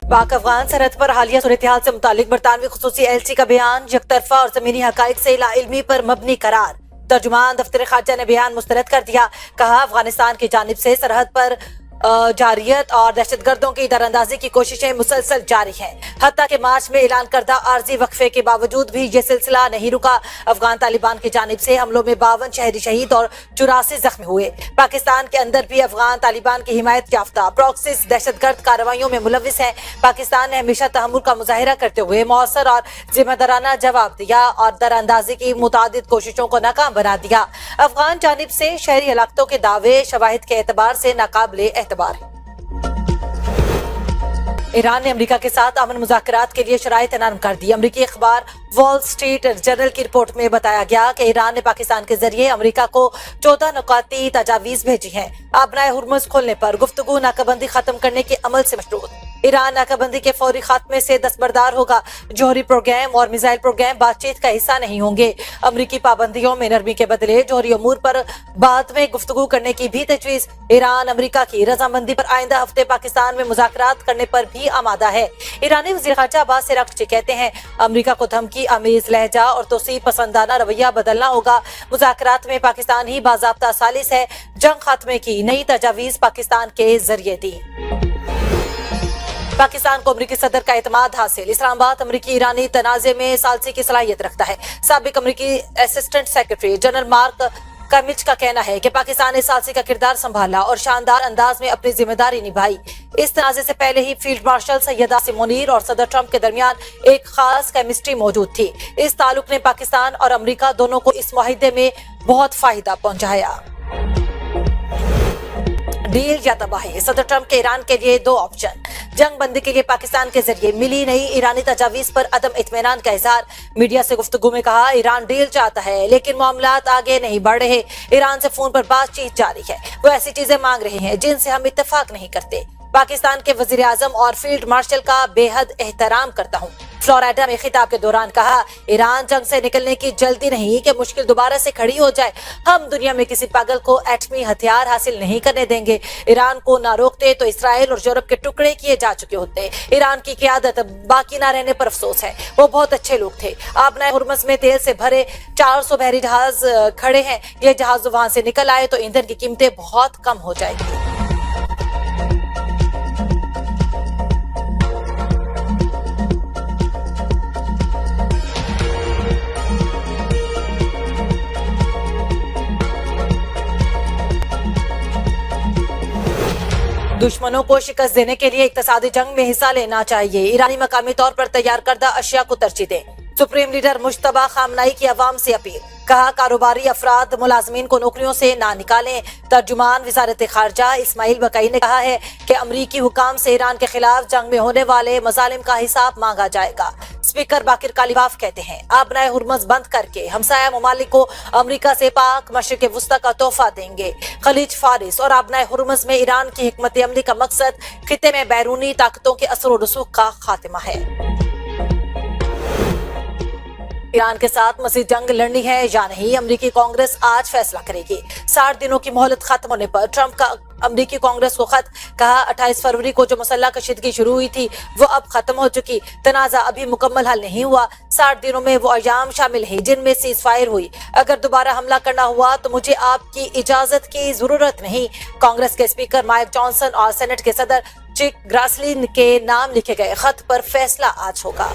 पाक अफगान सरहद पर हालिया सूरत-ए-हाल से मुतालिक बरतानवी खुसूसी एलची का बयान यकतरफा और जमीनी हकाइक से लाइल्मी पर मबनी करार। तर्जुमान दफ्तर खारजा ने बयान मुस्तरद कर दिया। कहा, अफगानिस्तान की जानिब से सरहद पर जारियत और दहशतगर्दों की दरअंदाजी की कोशिशें मुसलसल जारी हैं। हत्ता के मार्च में ऐलान करदा आर्जी वक्फे के बावजूद भी ये सिलसिला नहीं रुका। अफगान तालिबान की जानिब से हमलों में 52 शहरी शहीद और 84 जख्मी हुए। पाकिस्तान के अंदर भी अफगान तालिबान की हिमायत याफ्ता प्रॉक्सिस दहशतगर्द कार्रवाइयों में मुलविस है। पाकिस्तान ने हमेशा तहम्मुल का मुजाहिरा करते हुए मौसर और जिम्मेदाराना जवाब दिया और दरअंदाजी की मुतादिद कोशिशों को नाकाम बना दिया। अफगान जानिब से शहरी हलाकतों के दावे शवाहिद के एतबार से नाकाबिले एतबार है। ईरान ने अमेरिका के साथ अमन मुज़ाकरात के लिए शराइत नरम कर दी। अमेरिकी अखबार वॉल स्ट्रीट जर्नल की रिपोर्ट में बताया गया कि ईरान ने पाकिस्तान के जरिए अमेरिका को 14 नुकाती तजावीज़ भेजी हैं। आबनाए हुर्मुज़ खोलने पर गुफ्तगू नाकाबंदी खत्म करने के अमल से मशरूत। ईरान नाकाबंदी के फौरी खात्मे से दस्तबरदार होगा। जौहरी प्रोग्राम और मिसाइल प्रोग्राम बातचीत का हिस्सा नहीं होंगे। अमेरिकी पाबंदियों में नरमी के बदले जौहरी अमूर पर बाद में गुफ्तगू करने की भी तजवीज़। ईरान अमेरिका की रजामंदी पर आइंदा हफ्ते पाकिस्तान में मुज़ाकरात करने पर भी आमादा है। ईरानी वज़ीर ख़ारजा अब्बास अराग़ची कहते हैं, अमेरिका को धमकी आमेज़ लहजा और तोसीब पसंदाना रवैया बदलना होगा। मुज़ाकरात में पाकिस्तान ही बाज़ाब्ता सालिस है। जंग खात्मे की नई तजावीज़ पाकिस्तान के जरिए दी। पाकिस्तान को अमरीकी सदर का एतमाद हासिल। इस्लामाबाद अमरीकी ईरानी तनाज़े में सालसी की सलाहियत रखता है। साबिक अमरीकी असिस्टेंट सेक्रेटरी जनरल मार्क कमिच का कहना है कि पाकिस्तान ने सालसी का किरदार संभाला और शानदार अंदाज में अपनी जिम्मेदारी निभाई। इस तनाज़े से पहले ही फील्ड मार्शल सैयद आसिम मुनीर और सदर ट्रंप के दरमियान एक खास केमिस्ट्री मौजूद थी। इस ताल्लुक ने पाकिस्तान और अमरीका दोनों को इस मुआहिदे में बहुत फायदा पहुंचाया। डील या तबाही, सदर ट्रंप के ईरान के लिए दो ऑप्शन। जंग बंदी के लिए पाकिस्तान के जरिए मिली नई ईरानी तजावीज़ पर अदम इत्मीनान का इजहार। मीडिया से गुफ्तगू में कहा, ईरान डील चाहता है लेकिन मामलात आगे नहीं बढ़ रहे। ईरान से फोन पर बातचीत जारी है। वो ऐसी चीजें मांग रहे हैं जिनसे हम इत्तेफाक नहीं करते। पाकिस्तान के वजीर आजम और फील्ड मार्शल का बेहद एहतराम करता हूँ। फ्लोरिडा में खिताब के दौरान कहा, ईरान जंग से निकलने की जल्दी नहीं कि मुश्किल दोबारा से खड़ी हो जाए। हम दुनिया में किसी पागल को एटमी हथियार हासिल नहीं करने देंगे। ईरान को ना रोकते तो इसराइल और यूरोप के टुकड़े किए जा चुके होते। ईरान की क़यादत बाकी ना रहने पर अफसोस है। वो बहुत अच्छे लोग थे। आबनाए हुर्मुज़ में तेल से भरे 400 बहरी जहाज खड़े हैं। ये जहाज वहां से निकल आए तो ईंधन की कीमतें बहुत कम हो जाएगी। दुश्मनों को शिकस्त देने के लिए इक्तिसादी जंग में हिस्सा लेना चाहिए। ईरानी मकामी तौर पर तैयार करदा अशिया को तरजीह दें। सुप्रीम लीडर मुश्तबा खामनाई की अवाम से अपील। कहा, कारोबारी अफराद मुलाजमीन को नौकरियों से ना निकालें। तर्जुमान वजारत खारजा इस्माइल बकई ने कहा है कि अमरीकी हुकाम से ईरान के खिलाफ जंग में होने वाले मजालिम का हिसाब मांगा जाएगा। स्पीकर बाकिर कालीबाफ कहते हैं, आबनाए हुर्मुज़ बंद करके हमसाया ममालिक को अमरीका से पाक मशरिक़ वुस्ता का तोहफा देंगे। खलीज फारिस और आबनाए हुर्मुज़ में ईरान की हिकमत अमली का मकसद खिते में बैरूनी ताकतों के असर और रसूख का खात्मा है। ईरान के साथ मज़ीद जंग लड़नी है या नहीं, अमरीकी कांग्रेस आज फैसला करेगी। 60 दिनों की मोहलत खत्म होने पर ट्रंप का अमरीकी कांग्रेस को खत। कहा, 28 फरवरी को जो मुसल्लह कशीदगी शुरू हुई थी वो अब खत्म हो चुकी। तनाज़ा अभी मुकम्मल हल नहीं हुआ। 60 दिनों में वो अयाम शामिल है जिनमें सीज फायर हुई। अगर दोबारा हमला करना हुआ तो मुझे आपकी इजाजत की जरूरत नहीं। कांग्रेस के स्पीकर माइक जॉनसन और सेनेट के सदर चिक ग्रासली के नाम लिखे गए खत पर फैसला आज होगा।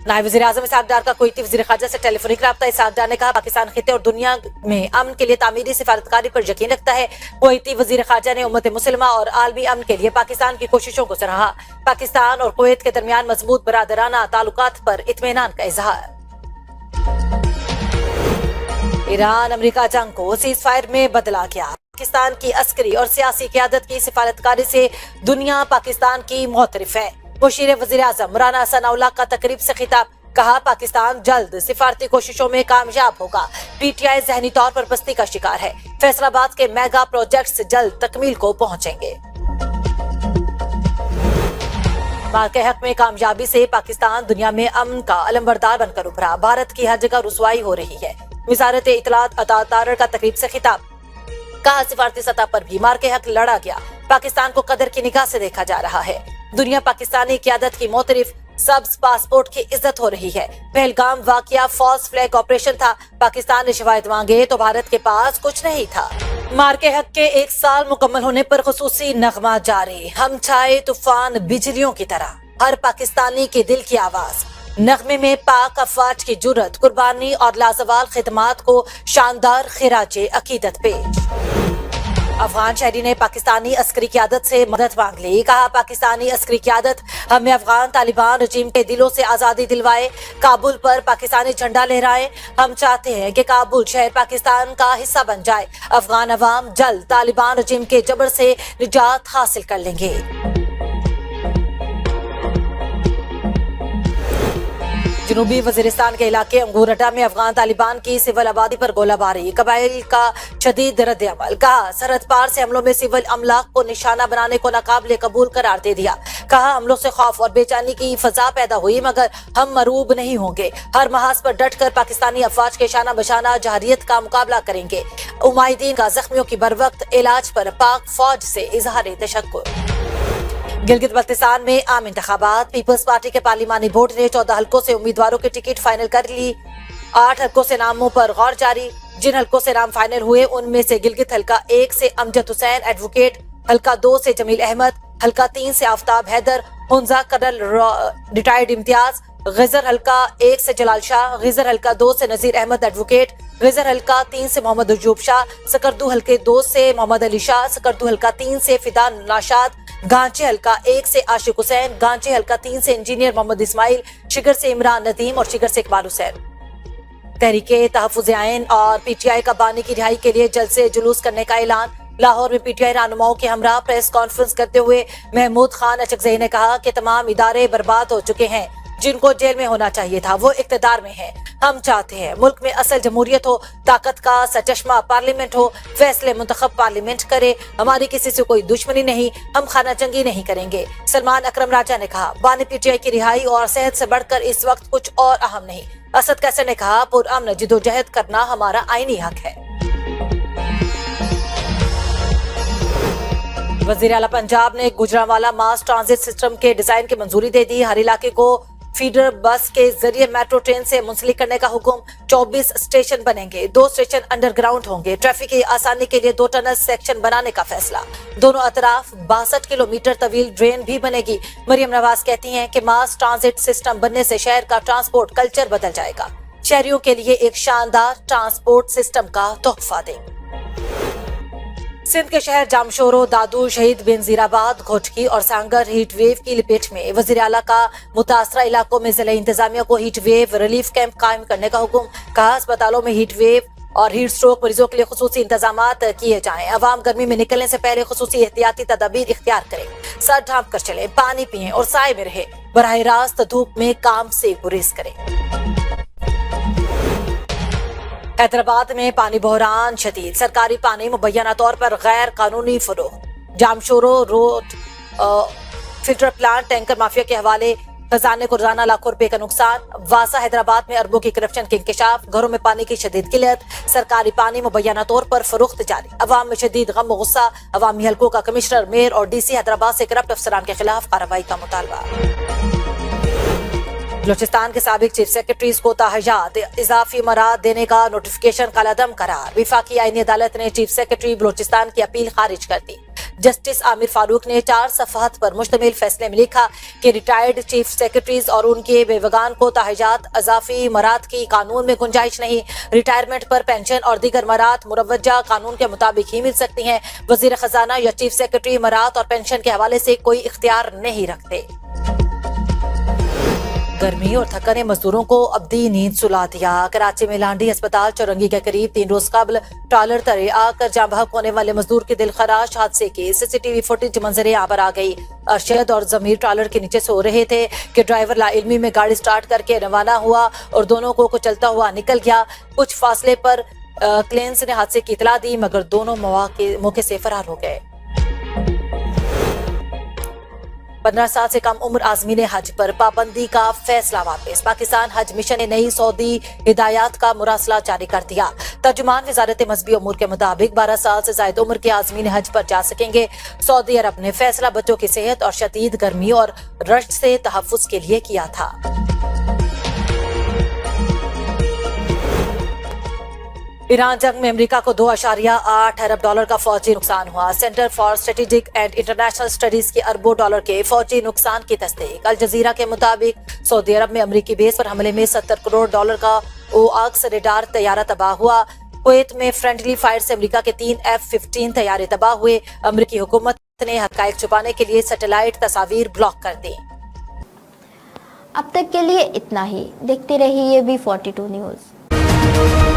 नायब वज़ीर आज़म इसहाक डार का कुवैती वज़ीर ख़ारजा से टेलीफोनिक राब्ता। इसहाक डार ने कहा, पाकिस्तान खिते और दुनिया में अमन के लिए तामीरी सिफारतकारी पर यकीन रखता है। कुवैती वज़ीर ख़ारजा ने उम्मत मुस्लिमा और आलमी अमन के लिए पाकिस्तान की कोशिशों को सराहा। पाकिस्तान और कुवैत के दरमियान मजबूत बरादराना ताल्लुकात पर इत्मीनान का इजहार। ईरान अमेरिका जंग को सीज फायर में बदला गया। पाकिस्तान की अस्करी और सियासी क़यादत की सिफारतकारी से दुनिया पाकिस्तान की मोतरफ है। मुशीर वज़ीर आज़म मौलाना सनाउल्लाह का तकरीब से खिताब। कहा, पाकिस्तान जल्द सिफारती कोशिशों में कामयाब होगा। पीटीआई ज़हनी तौर पर पस्ती का शिकार है। फैसलाबाद के मेगा प्रोजेक्ट्स जल्द तकमील को पहुंचेंगे। भारत के हक में कामयाबी से पाकिस्तान दुनिया में अमन का अलमबरदार बनकर उभरा। भारत की हर जगह रुसवाई हो रही है। वज़ारत इत्तलात अता तारर का तकरीब से खिताब। कहा सिफारती सतह पर भी मार के हक लड़ा गया, पाकिस्तान को कदर की निगाह से देखा जा रहा है। दुनिया पाकिस्तानी क़यादत की मोतरिफ, सब्ज पासपोर्ट की इज्जत हो रही है। पहलगाम वाकया फॉल्स फ्लैग ऑपरेशन था, पाकिस्तान ने शवाहिद मांगे तो भारत के पास कुछ नहीं था। मार के हक के 1 साल मुकम्मल होने पर खुसूसी नगमा जारी, हम छाए तूफान बिजलियों की तरह, हर पाकिस्तानी के दिल की आवाज। नगमे में पाक अफवाज की जुर्रत, कुर्बानी और लाजवाल खिदमात को शानदार खिराजे अकीदत पेश। अफगान शहरी ने पाकिस्तानी अस्करी क़यादत से मदद मांग ली, कहा पाकिस्तानी अस्करी क़यादत हमें अफगान तालिबान रजीम के दिलों से आज़ादी दिलवाए, काबुल पर पाकिस्तानी झंडा लहराए। हम चाहते हैं कि काबुल शहर पाकिस्तान का हिस्सा बन जाए। अफगान अवाम जल्द तालिबान रजीम के जबर से निजात हासिल कर लेंगे। जनूबी वजीरिस्तान के इलाके अंगूरटा में अफगान तालिबान की सिविल आबादी पर गोलाबारी, कबाइल का शदीद रद्द अमल। कहा सरहद पार से हमलों में सिविल अमलाक को निशाना बनाने को नाकाबिले कबूल करार दे दिया। कहा हमलों से खौफ और बेचैनी की फजा पैदा हुई, मगर हम मरूब नहीं होंगे। हर महाज पर डट कर पाकिस्तानी अफवाज के शाना बशाना जहरियत का मुकाबला करेंगे। उमाइदीन का जख्मियों की बरवक्त इलाज पर पाक फौज से इजहार तशक्कुर। गिलगित बल्तिस्तान में आम इंतखाबात, पीपल्स पार्टी के पार्लिमानी बोर्ड ने 14 हल्कों से उम्मीदवारों की टिकट फाइनल कर ली। 8 हल्कों से नामों पर गौर जारी। जिन हल्कों से नाम फाइनल हुए उनमें से गिलगित हल्का 1 से अमजद हुसैन एडवोकेट, हल्का 2 से जमील अहमद, हल्का 3 से आफ्ताब हैदर, हुंजा कर्नल रिटायर्ड इम्तियाज, गिजर हल्का 1 से जलाल शाह, गिजर हल्का 2 से नजीर अहमद एडवोकेट, गिजर हल्का 3 से मोहम्मद अजूब शाह, सकरदू हल्के 2 से मोहम्मद अली शाह, सकरदू हल्का 3 से फिदा नाशाद, गांचे हल्का 1 से आशिक हुसैन, गांचे हल्का 3 से इंजीनियर मोहम्मद इस्माइल, शिगर से इमरान नदीम और शिगर से इकबाल हुसैन। तहरीके तहफ़्फ़ुज़ आइन और पीटीआई का बानी की रिहाई के लिए जल्द से जुलूस करने का ऐलान। लाहौर में पीटीआई रहनुमाओं के हमरा प्रेस कॉन्फ्रेंस करते हुए महमूद खान अचकज़ई ने कहा कि तमाम इदारे बर्बाद हो चुके हैं, जिनको जेल में होना चाहिए था वो इक़्तिदार में है। हम चाहते हैं मुल्क में असल जमहूरियत हो, ताकत का सचश्मा पार्लियामेंट हो, फैसले मुंतखब पार्लियामेंट करे। हमारी किसी से कोई दुश्मनी नहीं, हम खाना जंगी नहीं करेंगे। सलमान अकरम राजा ने कहा बानी पीटीआई की रिहाई और सेहत से बढ़कर इस वक्त कुछ और अहम नहीं। असद कैसर ने कहा पुरअमन जिदोजहद करना हमारा आईनी हक है। वज़ीर आला पंजाब ने गुजरांवाला मास ट्रांजिट सिस्टम के डिजाइन की मंजूरी दे दी। हर इलाके को फीडर बस के जरिए मेट्रो ट्रेन से मुंसलिक करने का हुक्म। 24 स्टेशन बनेंगे, 2 स्टेशन अंडरग्राउंड होंगे। ट्रैफिक की आसानी के लिए 2 टनल सेक्शन बनाने का फैसला। दोनों अतराफ 62 किलोमीटर तवील ड्रेन भी बनेगी। मरियम नवाज कहती हैं कि मास ट्रांजिट सिस्टम बनने से शहर का ट्रांसपोर्ट कल्चर बदल जाएगा। शहरियों के लिए एक शानदार ट्रांसपोर्ट सिस्टम का तोहफा देंगे। सिंध के शहर जामशोरो, दादू, शहीद बेनजीराबाद, घोटकी और सांगर हीट वेव की लपेट में। वज़ीर आला का मुतासरा इलाकों में जिला इंतजामिया को हीट वेव रिलीफ कैंप कायम करने का हुक्म। कहा अस्पतालों में हीट वेव और हीट स्ट्रोक मरीजों के लिए खुसूसी इंतजामात किए जाएं। अवाम गर्मी में निकलने से पहले खुसूसी एहतियाती तदाबीर इख्तियार करें। सर ढांप कर चलें, पानी पिएं और साए में रहें। बराह रास्त धूप में काम से गुरेज करें। हैदराबाद में पानी बहरान शदीद, सरकारी पानी मुबैना तौर पर गैर कानूनी फरोख्त। Jamshoro road filter plant tanker mafia के हवाले, खजाने को रोजाना लाखों रुपए का नुकसान। वासा हैदराबाद में अरबों की करप्शन के इंकशाफ, घरों में पानी की शदीद किल्लत, सरकारी पानी मुबैना तौर पर फरोख्त जारी। अवाम में शदीद गम व गुस्सा, अवामी हल्कों का कमिश्नर, मेयर और डीसी हैदराबाद से करप्ट अफसरान के खिलाफ कार्रवाई का मुतालबा। बलोचिस्तान के साबिक चीफ सेक्रेटरीज को ताहयात इजाफी मराद देने का नोटिफिकेशन कलअदम करार। विफाकी आईनी अदालत ने चीफ सेक्रेटरी बलोचिस्तान की अपील खारिज कर दी। जस्टिस आमिर फारूक ने 4 सफ़हात पर मुश्तमिल फैसले में लिखा कि रिटायर्ड चीफ सेक्रेटरीज और उनके बेवगान को ताहयात इजाफी मराद की कानून में गुंजाइश नहीं। रिटायरमेंट पर पेंशन और दीगर मराद मुरवजा कानून के मुताबिक ही मिल सकती हैं। वजीर खजाना या चीफ सेक्रेटरी मराद और पेंशन के हवाले से कोई इख्तियार नहीं रखते। गर्मी और थकन ने मजदूरों को अब्दी नींद सुला दिया। कराची में लांडी अस्पताल चौरंगी के करीब 3 रोज कबल ट्रॉलर तले आकर जाँ बहक होने वाले मजदूर के दिलखराश हादसे की सीसीटीवी फुटेज मंजरे आवर आ गई। अरशद और जमीर ट्रॉलर के नीचे सो रहे थे कि ड्राइवर लाइल्मी में गाड़ी स्टार्ट करके रवाना हुआ और दोनों को कुचलता हुआ निकल गया। कुछ फासले पर क्लेंस ने हादसे की इतला दी, मगर दोनों मौके से फरार हो गए। 15 साल से कम उम्र आज़मीन हज पर पाबंदी का फैसला वापस। पाकिस्तान हज मिशन ने नई सऊदी हिदायत का मुरासला जारी कर दिया। तर्जुमान वजारत मजहबी उमूर के मुताबिक 12 साल से ज्यादा उम्र के आज़मीन हज पर जा सकेंगे। सऊदी अरब ने फैसला बच्चों की सेहत और शदीद गर्मी और रश्क से तहफ्फुज़ के लिए किया था। ईरान जंग में अमेरिका को $2.8 अरब का फौजी नुकसान हुआ। Centre for strategic and international studies के अरबों डॉलर के फौजी नुकसान की तस्दीक। अल जजीरा के मुताबिक सऊदी अरब में अमेरिकी बेस पर हमले में $70 करोड़ का ओआक्स रेडार तैयारा तबाह हुआ। कुवैत में फ्रेंडली फायर से अमेरिका के 3 F-15 तैयारे तबाह हुए। अमेरिकी हुकूमत ने हकायक छुपाने के लिए सैटेलाइट तस्वीर ब्लॉक कर दी। अब तक के लिए इतना ही। देखते रहिए B42 न्यूज़।